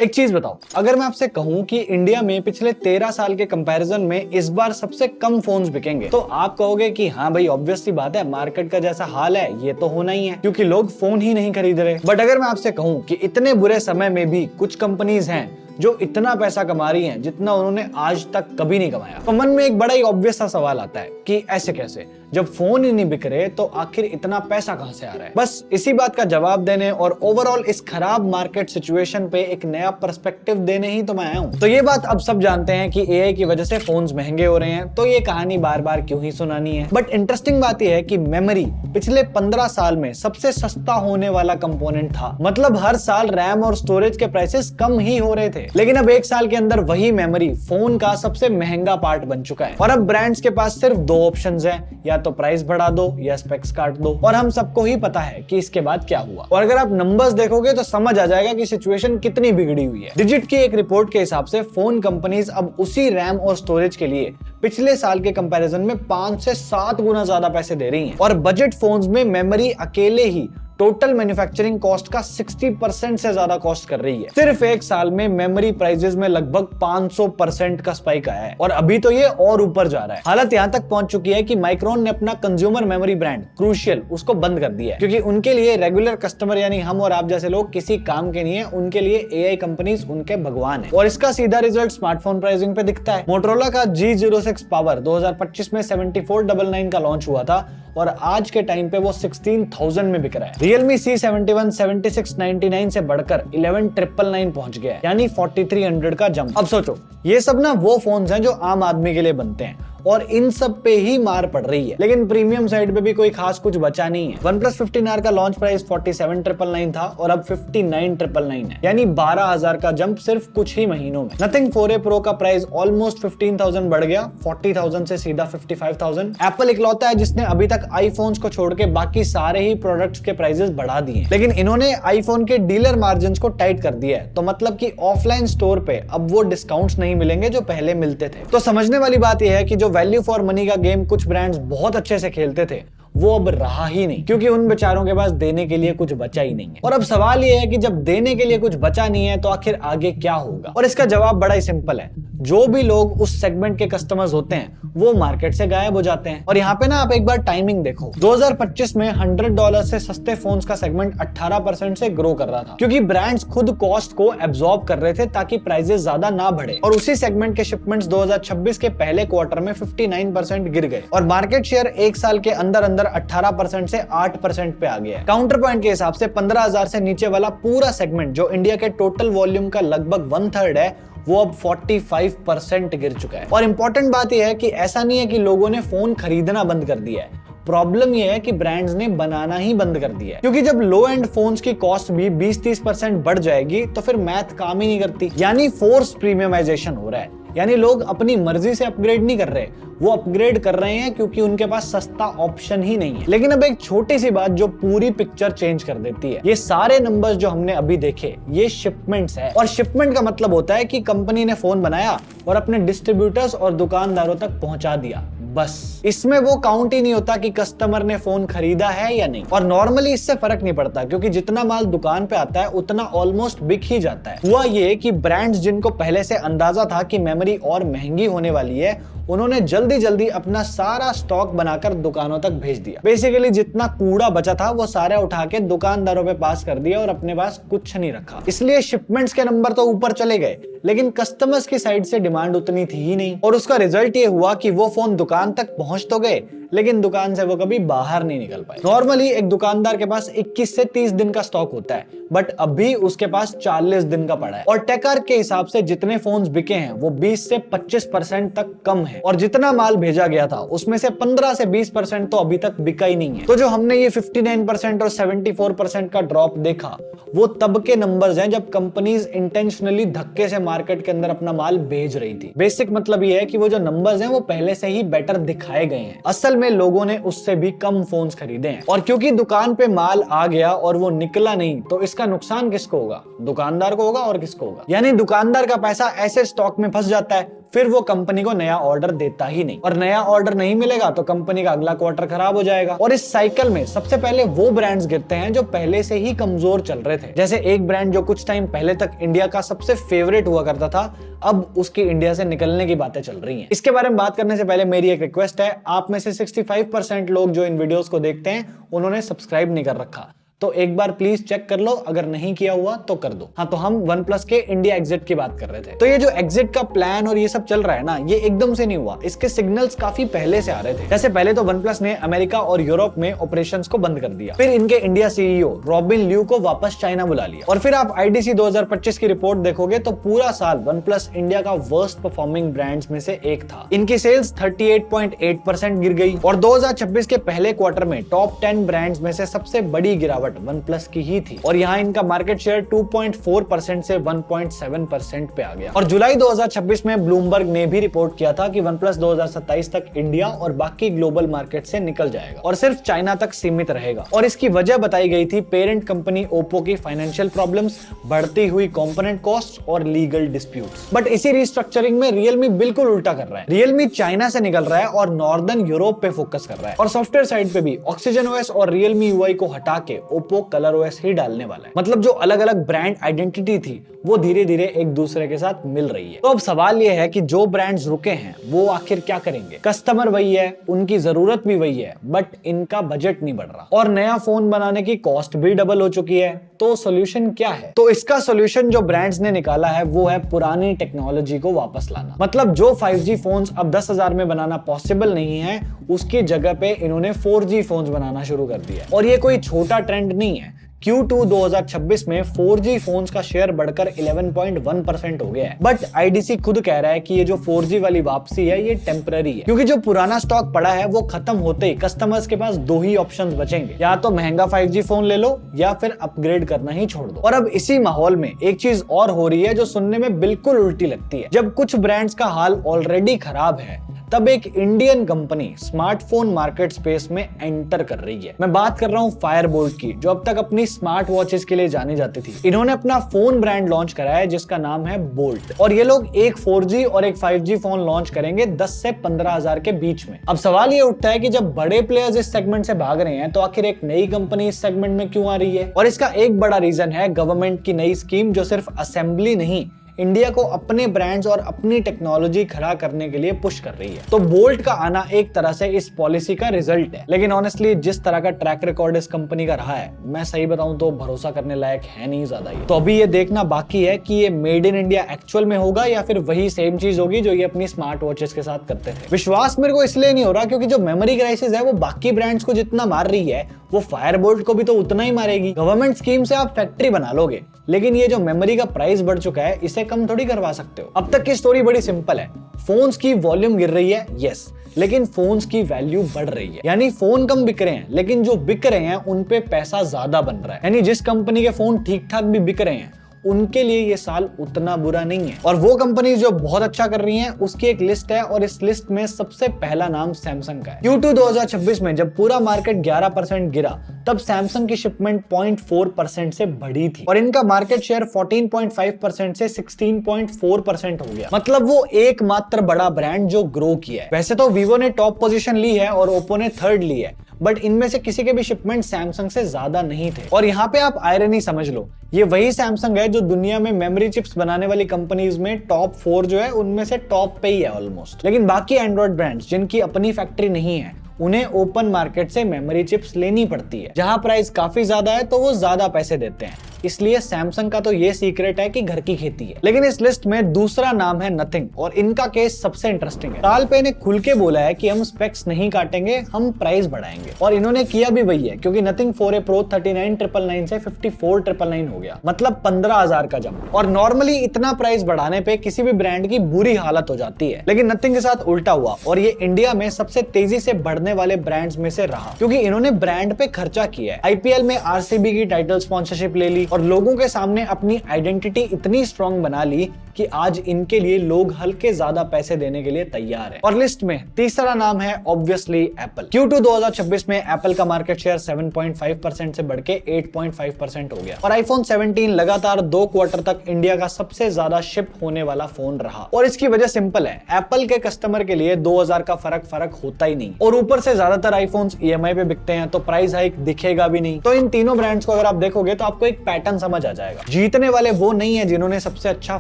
एक चीज बताओ, अगर मैं आपसे कहूं कि इंडिया में पिछले 13 साल के कंपैरिजन में इस बार सबसे कम फोन्स बिकेंगे, तो आप कहोगे कि हाँ भाई ऑब्वियस सी बात है, मार्केट का जैसा हाल है ये तो होना ही है क्योंकि लोग फोन ही नहीं खरीद रहे। बट अगर मैं आपसे कहूं कि इतने बुरे समय में भी कुछ कंपनीज हैं जो इतना पैसा कमा रही हैं जितना उन्होंने आज तक कभी नहीं कमाया, तो मन में एक बड़ा ही ऑब्वियस सा सवाल आता है कि ऐसे कैसे, जब फोन ही नहीं बिक रहे तो आखिर इतना पैसा कहां से आ रहा है। बस इसी बात का जवाब देने और ओवरऑल इस खराब मार्केट सिचुएशन पे एक नया पर्सपेक्टिव देने ही तो मैं आया हूं। तो ये बात अब सब जानते हैं कि एआई की वजह से फोन्स महंगे हो रहे हैं, तो ये कहानी बार बार क्यों ही सुनानी है। बट इंटरेस्टिंग बात यह है कि मेमोरी पिछले 15 साल में सबसे सस्ता होने वाला कंपोनेंट था। मतलब हर साल रैम और स्टोरेज के प्राइसेस कम ही हो रहे थे, लेकिन अब एक साल के अंदर वही मेमोरी फोन का सबसे महंगा पार्ट बन चुका है। और अब ब्रांड्स के पास सिर्फ दो ऑप्शंस हैं, या तो प्राइस बढ़ा दो या स्पेक्स काट दो। और हम सबको ही पता है कि इसके बाद क्या हुआ। और अगर आप नंबर्स देखोगे तो समझ आ जाएगा कि सिचुएशन कितनी बिगड़ी हुई है। डिजिट की एक रिपोर्ट के हिसाब से फोन कंपनीज अब उसी रैम और स्टोरेज के लिए पिछले साल के कंपैरिजन में 5 से 7 गुना ज्यादा पैसे दे रही हैं। और बजट फोन्स में मेमोरी अकेले ही टोटल मैन्युफैक्चरिंग कॉस्ट का 60% से ज्यादा कॉस्ट कर रही है। सिर्फ एक साल में मेमोरी प्राइसेस में लगभग 500% का स्पाइक आया है और अभी तो ये और ऊपर जा रहा है। हालत यहां तक पहुंच चुकी है कि माइक्रोन ने अपना कंज्यूमर मेमोरी ब्रांड क्रूशियल उसको बंद कर दिया है, क्योंकि उनके लिए रेगुलर कस्टमर यानी हम और आप जैसे लोग किसी काम के नहीं है, उनके लिए एआई कंपनीज उनके भगवान है। और इसका सीधा रिजल्ट स्मार्टफोन प्राइसिंग पे दिखता है। मोटरोला का G06 पावर 2025 में 7499 का लॉन्च हुआ था और आज के टाइम पे वो 16,000 में बिक रहा है। Realme C71 7699 से बढ़कर 11999 पहुंच गया है, यानी 4300 का जंप। अब सोचो, ये सब ना वो फोन्स हैं जो आम आदमी के लिए बनते हैं और इन सब पे ही मार पड़ रही है। लेकिन प्रीमियम साइड पे भी कोई खास कुछ बचा नहीं है। OnePlus 15R का लॉन्च प्राइस 47,999 था और अब 59,999 है, यानी 12,000 का जंप सिर्फ कुछ ही महीनों में। Nothing 4A Pro का प्राइस ऑलमोस्ट 15,000 बढ़ गया, 40,000 से सीधा 55,000। एप्पल इकलौता है जिसने अभी तक आईफोन्स को छोड़ के बाकी सारे ही प्रोडक्ट्स के प्राइसेस बढ़ा दिए, लेकिन इन्होंने आईफोन के डीलर मार्जिन को टाइट कर दिया है। तो मतलब कि ऑफलाइन स्टोर पे अब वो डिस्काउंट्स नहीं मिलेंगे जो पहले मिलते थे। तो समझने वाली बात यह है कि जो वैल्यू फॉर मनी का गेम कुछ ब्रांड्स बहुत अच्छे से खेलते थे वो अब रहा ही नहीं, क्योंकि उन बेचारों के पास देने के लिए कुछ बचा ही नहीं है। और अब सवाल ये है कि जब देने के लिए कुछ बचा नहीं है तो आखिर आगे क्या होगा। और इसका जवाब बड़ा ही सिंपल है, जो भी लोग उस सेगमेंट के कस्टमर्स होते हैं वो मार्केट से गायब हो जाते हैं। और यहाँ पे ना आप एक बार टाइमिंग देखो, 2025 में $100 से सस्ते फोन्स का सेगमेंट 18% से ग्रो कर रहा था, क्योंकि ब्रांड्स खुद कॉस्ट को एब्जॉर्ब कर रहे थे ताकि प्राइसेस ज्यादा ना बढ़े। और उसी सेगमेंट के शिपमेंट्स 2026 के पहले क्वार्टर में 59% गिर गए और मार्केट शेयर एक साल के अंदर अंदर 18% से 8% पे आ गया है। काउंटर पॉइंट के हिसाब से 15,000 से नीचे वाला पूरा सेगमेंट जो इंडिया के टोटल वॉल्यूम का लगभग 1/3 है, वो अब 45% गिर चुका है। और इंपॉर्टेंट बात यह है कि ऐसा नहीं है कि लोगों ने फोन खरीदना बंद कर दिया है, प्रॉब्लम यह है कि ब्रांड्स ने बनाना ही बंद कर दिया है। क्योंकि जब लो एंड फोन्स की कॉस्ट भी 20-30% बढ़ जाएगी तो फिर मैथ काम ही नहीं करती, यानी फोर्स प्रीमियमाइजेशन हो रहा है। यानी लोग अपनी मर्जी से अपग्रेड नहीं कर रहे, वो अपग्रेड कर रहे हैं क्योंकि उनके पास सस्ता ऑप्शन ही नहीं है। लेकिन अब एक छोटी सी बात जो पूरी पिक्चर चेंज कर देती है, ये सारे नंबर्स जो हमने अभी देखे ये शिपमेंट्स है। और शिपमेंट का मतलब होता है कि कंपनी ने फोन बनाया और अपने डिस्ट्रीब्यूटर्स और दुकानदारों तक पहुंचा दिया, बस। इसमें वो काउंट ही नहीं होता कि कस्टमर ने फोन खरीदा है या नहीं। और नॉर्मली इससे फर्क नहीं पड़ता, क्योंकि जितना माल दुकान पे आता है उतना ऑलमोस्ट बिक ही जाता है। हुआ ये कि ब्रांड्स जिनको पहले से अंदाजा था कि मेमोरी और महंगी होने वाली है, उन्होंने जल्दी जल्दी अपना सारा स्टॉक बनाकर दुकानों तक भेज दिया। बेसिकली जितना कूड़ा बचा था वो सारा उठा के दुकानदारों पे पास कर दिया और अपने पास कुछ नहीं रखा। इसलिए शिपमेंट्स के नंबर तो ऊपर चले गए, लेकिन कस्टमर्स की साइड से डिमांड उतनी थी ही नहीं। और उसका रिजल्ट ये हुआ कि वो फोन दुकान तक पहुंच तो गए, लेकिन दुकान से वो कभी बाहर नहीं निकल पाए। नॉर्मली एक दुकानदार के पास 21 से 30 दिन का स्टॉक होता है, बट अभी उसके पास 40 दिन का पड़ा है। और टेकआर्क के हिसाब से जितने फोन्स बिके हैं वो 20 से 25% तक कम है, और जितना माल भेजा गया था उसमें से 15 से 20% तो अभी तक बिका ही नहीं है। तो जो हमने ये 59% और 74% का ड्रॉप देखा वो तब के नंबर्स हैं जब कंपनीज इंटेंशनली धक्के से मार्केट के अंदर अपना माल भेज रही थी। बेसिक मतलब ये है कि वो जो नंबर्स हैं वो पहले से ही बेटर दिखाए गए हैं। असल में लोगों ने उससे भी कम फोन्स खरीदे हैं, और क्योंकि दुकान पे माल आ गया और वो निकला नहीं, तो इसका नुकसान किसको होगा? दुकानदार को होगा। और किसको होगा? यानी दुकानदार का पैसा ऐसे स्टॉक में फंस जाता है, फिर वो कंपनी को नया ऑर्डर देता ही नहीं, और नया ऑर्डर नहीं मिलेगा तो कंपनी का अगला क्वार्टर खराब हो जाएगा। और इस साइकिल में सबसे पहले वो ब्रांड्स गिरते हैं जो पहले से ही कमजोर चल रहे थे। जैसे एक ब्रांड जो कुछ टाइम पहले तक इंडिया का सबसे फेवरेट हुआ करता था, अब उसकी इंडिया से निकलने की बातें चल रही हैं। इसके बारे में बात करने से पहले मेरी एक रिक्वेस्ट है, आप में से 65% लोग जो इन वीडियोस को देखते हैं उन्होंने सब्सक्राइब नहीं कर रखा, तो एक बार प्लीज चेक कर लो, अगर नहीं किया हुआ तो कर दो। हाँ, तो हम वन प्लस के इंडिया एग्जिट की बात कर रहे थे। तो ये जो एग्जिट का प्लान और ये सब चल रहा है ना, ये एकदम से नहीं हुआ, इसके सिग्नल्स काफी पहले से आ रहे थे। जैसे पहले तो वन प्लस ने अमेरिका और यूरोप में ऑपरेशंस को बंद कर दिया, फिर इनके इंडिया सीईओ रॉबिन ल्यू को वापस चाइना बुला लिया, और फिर आप आईडीसी 2025 की रिपोर्ट देखोगे तो पूरा साल वन प्लस इंडिया का वर्स्ट परफॉर्मिंग ब्रांड्स में से एक था। इनकी सेल्स 38.8% गिर गई, और 2026 के पहले क्वार्टर में टॉप 10 ब्रांड्स में से सबसे बड़ी गिरावट वन प्लस की ही थी, और यहाँ इनका मार्केट शेयर 2.4% से 1.7% पे आ गया। और जुलाई 2026 में ब्लूमबर्ग ने भी रिपोर्ट किया था कि वन प्लस 2027 तक इंडिया और बाकी ग्लोबल मार्केट से निकल जाएगा और सिर्फ चाइना तक सीमित रहेगा। और इसकी वजह बताई गई थी पेरेंट कंपनी ओप्पो की फाइनेंशियल प्रॉब्लम्स, बढ़ती हुई कंपोनेंट कॉस्ट और लीगल डिस्प्यूट्स। बट इसी रिस्ट्रक्चरिंग में रियलमी बिल्कुल उल्टा कर रहा है। रियलमी चाइना से निकल रहा है और नॉर्दर्न यूरोप पे फोकस कर रहा है, और सॉफ्टवेयर साइड पे भी ऑक्सीजन ओएस और रियलमी यूआई को हटा के ओप्पो कलर ओएस ही डालने वाला है। मतलब जो अलग अलग ब्रांड आइडेंटिटी थी वो धीरे धीरे एक दूसरे के साथ मिल रही है। तो अब सवाल ये है कि जो ब्रांड्स रुके हैं वो आखिर क्या करेंगे। कस्टमर वही है, उनकी जरूरत भी वही है, बट इनका बजट नहीं बढ़ रहा, और नया फोन बनाने की कॉस्ट भी डबल हो चुकी है। तो सोल्यूशन क्या है? तो इसका सोल्यूशन जो ब्रांड्स ने निकाला है वो है पुरानी टेक्नोलॉजी को वापस लाना। मतलब जो 5G फोन्स अब 10,000 में बनाना पॉसिबल नहीं है, उसकी जगह पे इन्होंने 4G फोन्स बनाना शुरू कर दिया। और ये कोई छोटा ट्रेंड नहीं है। Q2 2026 में 4G फोन्स का शेयर बढ़कर 11.1% हो गया है। बट आईडीसी खुद कह रहा है कि ये जो 4G वाली वापसी है ये टेम्पररी है, क्योंकि जो पुराना स्टॉक पड़ा है वो खत्म होते ही कस्टमर्स के पास दो ही ऑप्शंस बचेंगे, या तो महंगा 5G फोन ले लो या फिर अपग्रेड करना ही छोड़ दो। और अब इसी माहौल में एक चीज और हो रही है जो सुनने में बिल्कुल उल्टी लगती है। जब कुछ ब्रांड्स का हाल ऑलरेडी खराब है, तब एक Indian company smartphone market space में एंटर कर रही है। मैं बात कर रहा हूँ फायरबोल्ट की, जो अब तक अपनी स्मार्ट वॉचेस के लिए जानी जाती थी। इन्होंने अपना फोन ब्रांड लॉन्च करा है जिसका नाम है बोल्ट, और ये लोग एक 4G और एक 5G फोन लॉन्च करेंगे 10 से 15,000 के बीच में। अब सवाल ये उठता है कि जब बड़े प्लेयर्स इस सेगमेंट से भाग रहे हैं तो आखिर एक नई कंपनी इस सेगमेंट में क्यों आ रही है? और इसका एक बड़ा रीजन है गवर्नमेंट की नई स्कीम, जो सिर्फ असेंबली नहीं, इंडिया को अपने ब्रांड्स और अपनी टेक्नोलॉजी खड़ा करने के लिए पुश कर रही है। तो बोल्ट का आना एक तरह से इस पॉलिसी का रिजल्ट है, लेकिन ऑनेस्टली जिस तरह का ट्रैक रिकॉर्ड इस कंपनी का रहा है, मैं सही बताऊं तो भरोसा करने लायक है नहीं ज्यादा ही। तो अभी ये देखना बाकी है कि ये मेड इन इंडिया एक्चुअल में होगा या फिर वही सेम चीज होगी जो ये अपनी स्मार्ट वॉचेस के साथ करते थे। विश्वास मेरे को इसलिए नहीं हो रहा क्योंकि जो मेमोरी क्राइसिस है वो बाकी ब्रांड्स को जितना मार रही है, वो फायरबोल्ट को भी तो उतना ही मारेगी। गवर्नमेंट स्कीम से आप फैक्ट्री बना लोगे, लेकिन ये जो मेमोरी का प्राइस बढ़ चुका है, इसे कम थोड़ी करवा सकते हो। अब तक की स्टोरी बड़ी सिंपल है, फोन्स की वॉल्यूम गिर रही है, यस, लेकिन फोन्स की वैल्यू बढ़ रही है। यानी फोन कम बिक रहे हैं, लेकिन जो बिक रहे हैं उन पे पैसा ज्यादा बन रहा है। यानी जिस कंपनी के फोन ठीक ठाक भी बिक रहे हैं, उनके लिए ये साल उतना बुरा नहीं है। और वो कंपनी जो बहुत अच्छा कर रही हैं, उसकी एक लिस्ट है, और इस लिस्ट में सबसे पहला नाम सैमसंग का है। Q2 2026 में जब पूरा मार्केट 11% गिरा, तब सैमसंग की शिपमेंट 0.4% से बढ़ी थी, और इनका मार्केट शेयर 14.5% से 16.4% हो गया। मतलब वो एकमात्र बड़ा ब्रांड जो ग्रो किया है। वैसे तो वीवो ने टॉप पोजीशन ली है और ओप्पो ने थर्ड ली है, बट इनमें से किसी के भी शिपमेंट सैमसंग से ज्यादा नहीं थे। और यहाँ पे आप आयरनी समझ लो, ये वही सैमसंग है जो दुनिया में मेमोरी चिप्स बनाने वाली कंपनीज में टॉप 4 जो है उनमें से टॉप पे ही है ऑलमोस्ट। लेकिन बाकी एंड्रॉइड ब्रांड्स जिनकी अपनी फैक्ट्री नहीं है, उन्हें ओपन मार्केट से मेमोरी चिप्स लेनी पड़ती है, जहां प्राइस काफी ज्यादा है तो वो ज्यादा पैसे देते हैं। इसलिए सैमसंग का तो ये सीक्रेट है कि घर की खेती है। लेकिन इस लिस्ट में दूसरा नाम है नथिंग, और इनका केस सबसे इंटरेस्टिंग है। टालपे ने खुल के बोला है कि हम स्पेक्स नहीं काटेंगे, हम प्राइस बढ़ाएंगे, और इन्होंने किया भी वही है, क्योंकि नथिंग 4a Pro 39,999 से 54,999 हो गया, मतलब 15,000 का जंप। और नॉर्मली इतना प्राइस बढ़ाने पे किसी भी ब्रांड की बुरी हालत हो जाती है, लेकिन नथिंग के साथ उल्टा हुआ, और ये इंडिया में सबसे तेजी से बढ़ने जाने वाले ब्रांड्स में से रहा, क्योंकि इन्होंने ब्रांड पे खर्चा किया है। आईपीएल में आरसीबी की टाइटल स्पॉन्सरशिप ले ली और लोगों के सामने अपनी आइडेंटिटी इतनी स्ट्रांग बना ली कि आज इनके लिए लोग हल्के ज्यादा पैसे देने के लिए तैयार है। और लिस्ट में तीसरा नाम है ऑब्वियसली एप्पल। Q2 2026 में एप्पल का मार्केट शेयर 7.5% से बढ़ के 8.5% हो गया और आईफोन 17 लगातार 2 क्वार्टर तक इंडिया का सबसे ज्यादा शिप होने वाला फोन रहा। और इसकी वजह सिंपल है, एप्पल के कस्टमर के लिए 2000 का फर्क होता ही नहीं, और ऊपर से ज्यादातर आईफोन्स ईएमआई पे बिकते हैं तो प्राइस हाइक दिखेगा भी नहीं। तो इन तीनों ब्रांड्स को अगर आप देखोगे तो आपको एक पैटर्न समझ आ जाएगा। जीतने वाले वो नहीं है जिन्होंने सबसे अच्छा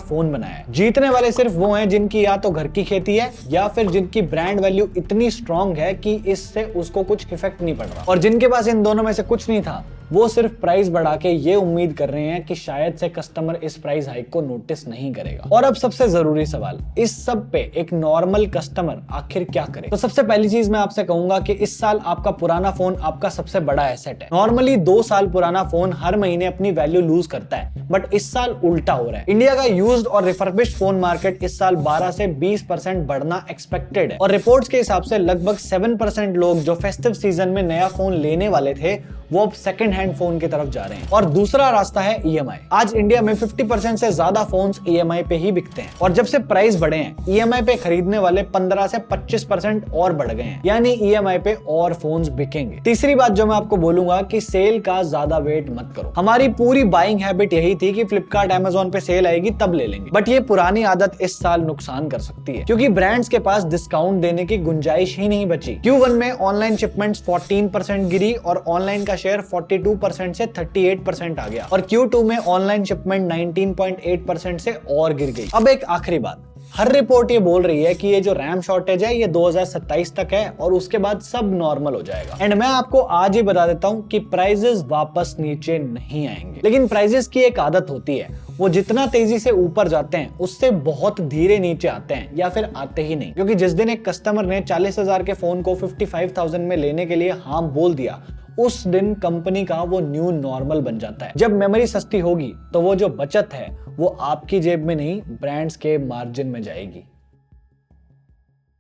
फोन बनाया है, जीतने वाले सिर्फ वो हैं जिनकी या तो घर की खेती है या फिर जिनकी ब्रांड वैल्यू इतनी स्ट्रांग है कि इससे उसको कुछ इफेक्ट नहीं पड़ रहा। और जिनके पास इन दोनों में से कुछ नहीं था, वो सिर्फ प्राइस बढ़ा के ये उम्मीद कर रहे हैं कि शायद से कस्टमर इस प्राइस हाइक को नोटिस नहीं करेगा। और अब सबसे जरूरी सवाल, इस सब पे एक नॉर्मल कस्टमर आखिर क्या करे? तो सबसे पहली चीज मैं आपसे कहूंगा कि इस साल आपका पुराना फोन आपका सबसे बड़ा एसेट है। नॉर्मली 2 साल पुराना फोन हर महीने अपनी वैल्यू लूज करता है, बट इस साल उल्टा हो रहा है। इंडिया का यूज्ड और रिफर्बिश्ड फोन मार्केट इस साल 12 से 20% बढ़ना एक्सपेक्टेड है और रिपोर्ट्स के हिसाब से लगभग 7% लोग जो फेस्टिव सीजन में नया फोन लेने वाले थे वो अब सेकंड हैंड फोन की तरफ जा रहे हैं। और दूसरा रास्ता है ईएमआई। आज इंडिया में 50% से ज्यादा फोन्स ईएमआई पे ही बिकते हैं और जब से प्राइस बढ़े हैं ईएमआई पे खरीदने वाले 15 से 25% और बढ़ गए हैं, यानी ईएमआई पे और फोन्स बिकेंगे। तीसरी बात जो मैं आपको बोलूंगा कि सेल का ज्यादा वेट मत करो। हमारी पूरी बाइंग हैबिट यही थी कि फ्लिपकार्ट अमेज़न पे सेल आएगी तब ले लेंगे, बट ये पुरानी आदत इस साल नुकसान कर सकती है क्योंकि ब्रांड्स के पास डिस्काउंट देने की गुंजाइश ही नहीं बची। Q1 में ऑनलाइन शिपमेंट्स 14% गिरी और ऑनलाइन का शेयर 42% से 38% आ गया और Q2 में ऑनलाइन शिपमेंट 19.8% से और गिर गई। अब एक आखिरी बात, हर रिपोर्ट ये बोल रही है कि ये जो रैम शॉर्टेज है ये 2027 तक है और उसके बाद सब नॉर्मल हो जाएगा। एंड मैं आपको आज ही बता देता हूं कि प्राइसेस वापस नीचे नहीं आएंगे, लेकिन प्राइसेस की एक आदत होती है, वो जितना तेजी से ऊपर जाते हैं उससे बहुत धीरे नीचे आते हैं या फिर आते ही नहीं। क्योंकि जिस दिन एक कस्टमर ने 40,000 के फोन को 55,000 में लेने के लिए हाँ बोल दिया, उस दिन कंपनी का वो न्यू नॉर्मल बन जाता है। जब मेमोरी सस्ती होगी तो वो जो बचत है वो आपकी जेब में नहीं ब्रांड्स के मार्जिन में जाएगी।